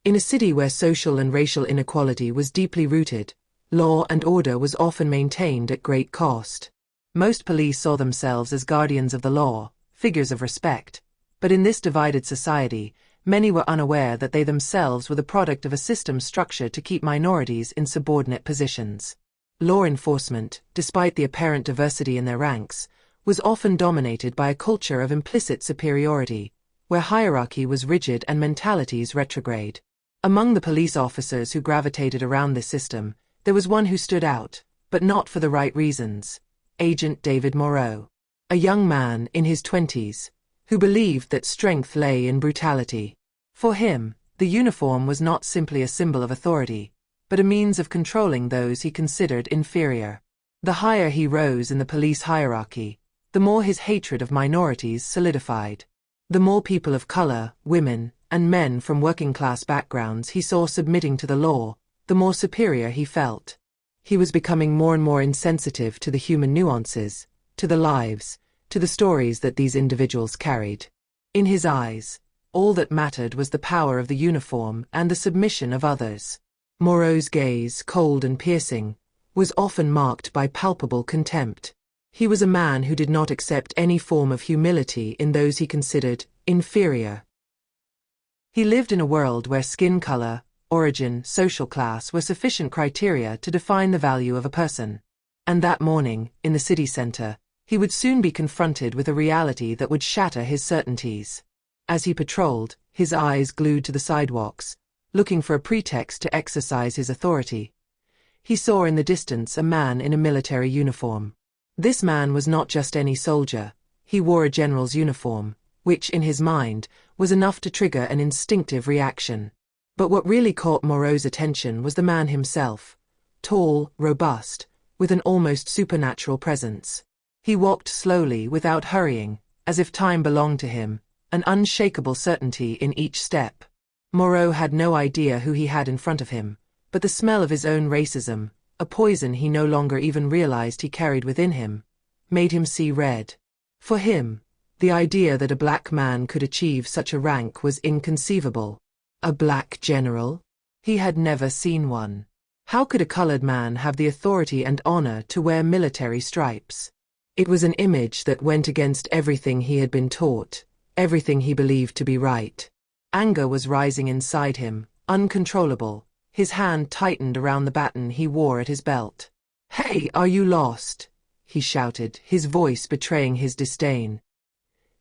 In a city where social and racial inequality was deeply rooted, law and order was often maintained at great cost. Most police saw themselves as guardians of the law, figures of respect. But in this divided society, many were unaware that they themselves were the product of a system structured to keep minorities in subordinate positions. Law enforcement, despite the apparent diversity in their ranks, was often dominated by a culture of implicit superiority, where hierarchy was rigid and mentalities retrograde. Among the police officers who gravitated around this system, there was one who stood out, but not for the right reasons: Agent David Moreau. A young man in his 20s, who believed that strength lay in brutality. For him, the uniform was not simply a symbol of authority, but a means of controlling those he considered inferior. The higher he rose in the police hierarchy, the more his hatred of minorities solidified. The more people of color, women, and men from working-class backgrounds he saw submitting to the law, the more superior he felt. He was becoming more and more insensitive to the human nuances, to the lives, to the stories that these individuals carried. In his eyes, all that mattered was the power of the uniform and the submission of others. Moreau's gaze, cold and piercing, was often marked by palpable contempt. He was a man who did not accept any form of humility in those he considered inferior. He lived in a world where skin color, origin, social class were sufficient criteria to define the value of a person. And that morning, in the city center, he would soon be confronted with a reality that would shatter his certainties. As he patrolled, his eyes glued to the sidewalks, looking for a pretext to exercise his authority, he saw in the distance a man in a military uniform. This man was not just any soldier. He wore a general's uniform, which, in his mind, was enough to trigger an instinctive reaction. But what really caught Moreau's attention was the man himself, tall, robust, with an almost supernatural presence. He walked slowly without hurrying, as if time belonged to him, an unshakable certainty in each step. Moreau had no idea who he had in front of him, but the smell of his own racism, a poison he no longer even realized he carried within him, made him see red. For him, the idea that a black man could achieve such a rank was inconceivable. A black general? He had never seen one. How could a colored man have the authority and honor to wear military stripes? It was an image that went against everything he had been taught, everything he believed to be right. Anger was rising inside him, uncontrollable. His hand tightened around the baton he wore at his belt. "Hey, are you lost?" he shouted, his voice betraying his disdain.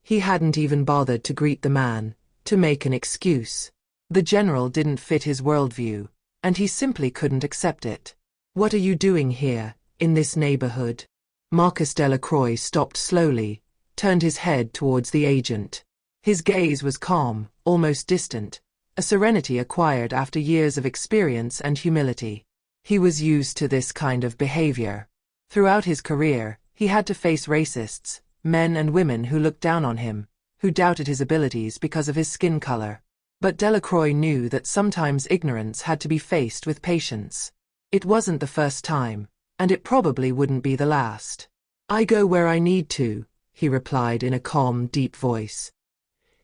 He hadn't even bothered to greet the man, to make an excuse. The general didn't fit his worldview, and he simply couldn't accept it. "What are you doing here, in this neighborhood?" Marcus Delacroix stopped slowly, turned his head towards the agent. His gaze was calm, almost distant, a serenity acquired after years of experience and humility. He was used to this kind of behavior. Throughout his career, he had to face racists, men and women who looked down on him, who doubted his abilities because of his skin color. But Delacroix knew that sometimes ignorance had to be faced with patience. It wasn't the first time, and it probably wouldn't be the last. "I go where I need to," he replied in a calm, deep voice.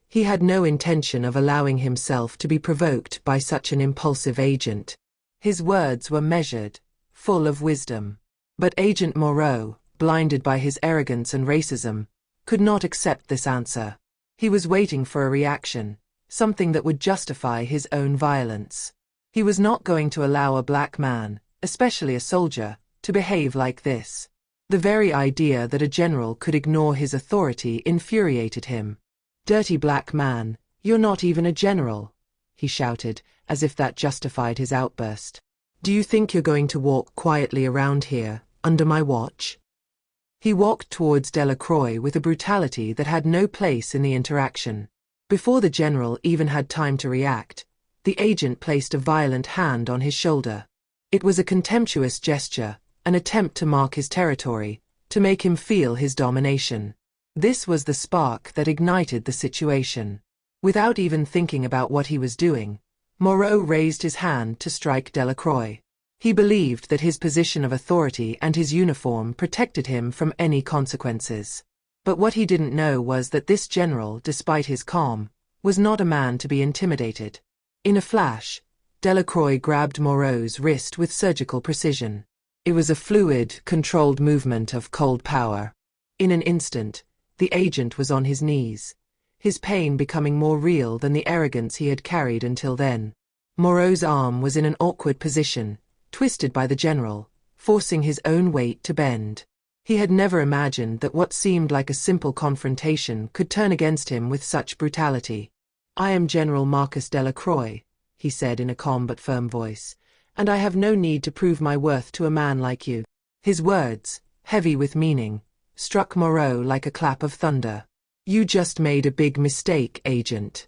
He had no intention of allowing himself to be provoked by such an impulsive agent. His words were measured, full of wisdom. But Agent Moreau, blinded by his arrogance and racism, could not accept this answer. He was waiting for a reaction, something that would justify his own violence. He was not going to allow a black man, especially a soldier, to behave like this. The very idea that a general could ignore his authority infuriated him. "Dirty black man, you're not even a general," he shouted, as if that justified his outburst. "Do you think you're going to walk quietly around here, under my watch?" He walked towards Delacroix with a brutality that had no place in the interaction. Before the general even had time to react, the agent placed a violent hand on his shoulder. It was a contemptuous gesture, an attempt to mark his territory, to make him feel his domination. This was the spark that ignited the situation. Without even thinking about what he was doing, Moreau raised his hand to strike Delacroix. He believed that his position of authority and his uniform protected him from any consequences. But what he didn't know was that this general, despite his calm, was not a man to be intimidated. In a flash, Delacroix grabbed Moreau's wrist with surgical precision. It was a fluid, controlled movement of cold power. In an instant, the agent was on his knees, his pain becoming more real than the arrogance he had carried until then. Moreau's arm was in an awkward position, twisted by the general, forcing his own weight to bend. He had never imagined that what seemed like a simple confrontation could turn against him with such brutality. "I am General Marcus Delacroix," he said in a calm but firm voice, "and I have no need to prove my worth to a man like you." His words, heavy with meaning, struck Moreau like a clap of thunder. "You just made a big mistake, Agent."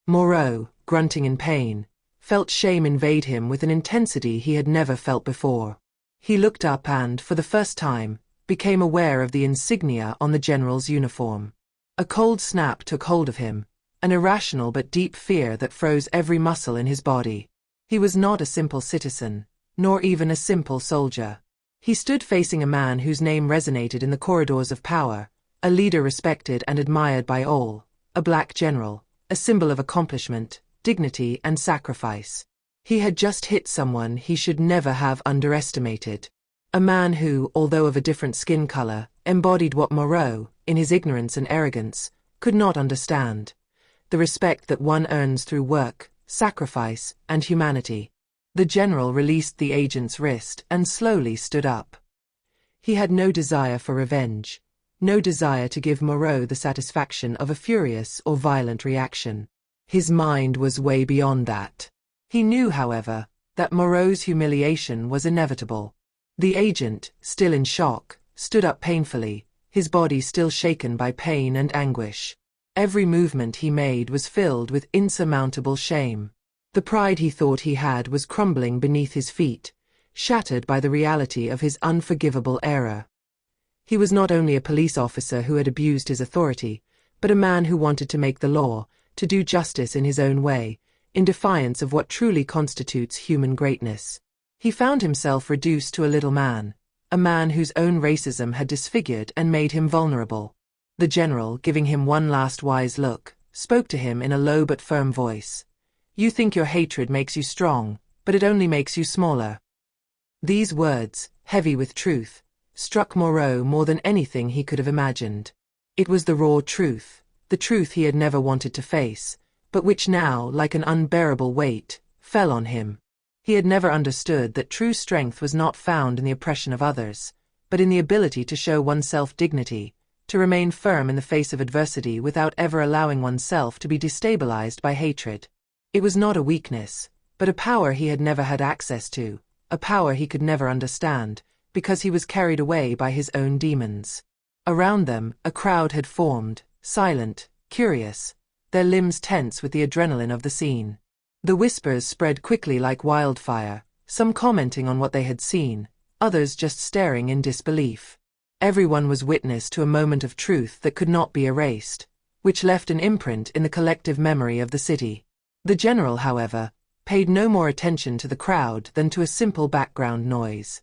Moreau, grunting in pain, felt shame invade him with an intensity he had never felt before. He looked up and, for the first time, became aware of the insignia on the general's uniform. A cold snap took hold of him, an irrational but deep fear that froze every muscle in his body. He was not a simple citizen, nor even a simple soldier. He stood facing a man whose name resonated in the corridors of power, a leader respected and admired by all, a black general, a symbol of accomplishment, dignity and sacrifice. He had just hit someone he should never have underestimated. A man who, although of a different skin color, embodied what Moreau, in his ignorance and arrogance, could not understand: the respect that one earns through work, sacrifice, and humanity. The general released the agent's wrist and slowly stood up. He had no desire for revenge, no desire to give Moreau the satisfaction of a furious or violent reaction. His mind was way beyond that. He knew, however, that Moreau's humiliation was inevitable. The agent, still in shock, stood up painfully, his body still shaken by pain and anguish. Every movement he made was filled with insurmountable shame. The pride he thought he had was crumbling beneath his feet, shattered by the reality of his unforgivable error. He was not only a police officer who had abused his authority, but a man who wanted to make the law, to do justice in his own way, in defiance of what truly constitutes human greatness. He found himself reduced to a little man, a man whose own racism had disfigured and made him vulnerable. The general, giving him one last wise look, spoke to him in a low but firm voice. "You think your hatred makes you strong, but it only makes you smaller." These words, heavy with truth, struck Moreau more than anything he could have imagined. It was the raw truth, the truth he had never wanted to face, but which now, like an unbearable weight, fell on him. He had never understood that true strength was not found in the oppression of others, but in the ability to show oneself dignity, to remain firm in the face of adversity without ever allowing oneself to be destabilized by hatred. It was not a weakness, but a power he had never had access to, a power he could never understand, because he was carried away by his own demons. Around them, a crowd had formed, silent, curious, their limbs tense with the adrenaline of the scene. The whispers spread quickly like wildfire, some commenting on what they had seen, others just staring in disbelief. Everyone was witness to a moment of truth that could not be erased, which left an imprint in the collective memory of the city. The general, however, paid no more attention to the crowd than to a simple background noise.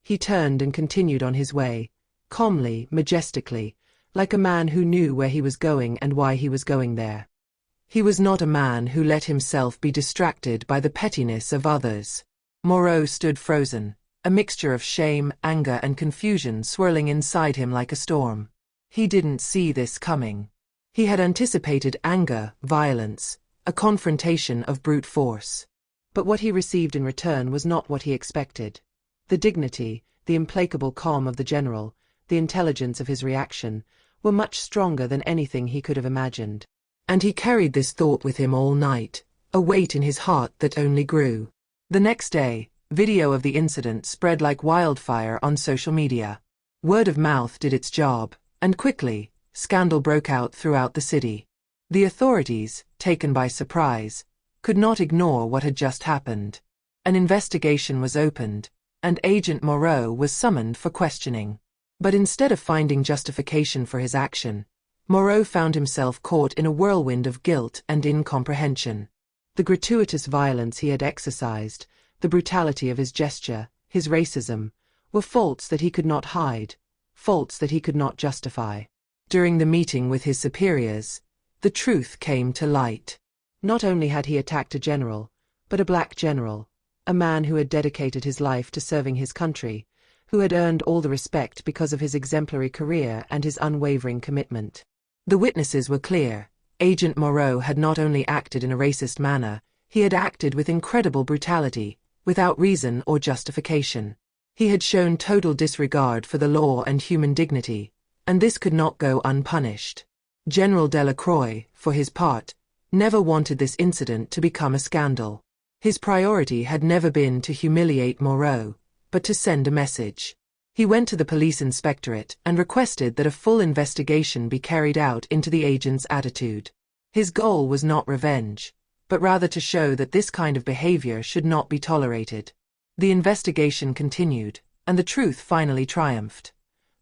He turned and continued on his way, calmly, majestically, like a man who knew where he was going and why he was going there. He was not a man who let himself be distracted by the pettiness of others. Moreau stood frozen, a mixture of shame, anger and confusion swirling inside him like a storm. He didn't see this coming. He had anticipated anger, violence, a confrontation of brute force. But what he received in return was not what he expected. The dignity, the implacable calm of the general, the intelligence of his reaction, were much stronger than anything he could have imagined. And he carried this thought with him all night, a weight in his heart that only grew. The next day, video of the incident spread like wildfire on social media. Word of mouth did its job, and quickly, scandal broke out throughout the city. The authorities, taken by surprise, could not ignore what had just happened. An investigation was opened, and Agent Moreau was summoned for questioning. But instead of finding justification for his action, Moreau found himself caught in a whirlwind of guilt and incomprehension. The gratuitous violence he had exercised, the brutality of his gesture, his racism, were faults that he could not hide, faults that he could not justify. During the meeting with his superiors, the truth came to light. Not only had he attacked a general, but a black general, a man who had dedicated his life to serving his country, who had earned all the respect because of his exemplary career and his unwavering commitment. The witnesses were clear. Agent Moreau had not only acted in a racist manner, he had acted with incredible brutality, without reason or justification. He had shown total disregard for the law and human dignity, and this could not go unpunished. General Delacroix, for his part, never wanted this incident to become a scandal. His priority had never been to humiliate Moreau, but to send a message. He went to the police inspectorate and requested that a full investigation be carried out into the agent's attitude. His goal was not revenge, but rather to show that this kind of behavior should not be tolerated. The investigation continued, and the truth finally triumphed.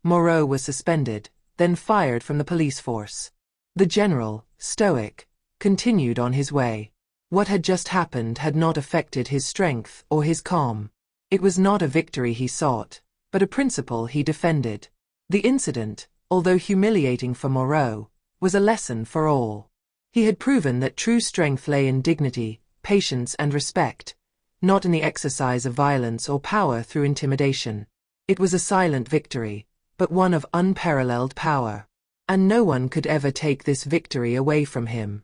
Moreau was suspended, then fired from the police force. The general, stoic, continued on his way. What had just happened had not affected his strength or his calm. It was not a victory he sought, but a principle he defended. The incident, although humiliating for Moreau, was a lesson for all. He had proven that true strength lay in dignity, patience and respect, not in the exercise of violence or power through intimidation. It was a silent victory, but one of unparalleled power. And no one could ever take this victory away from him.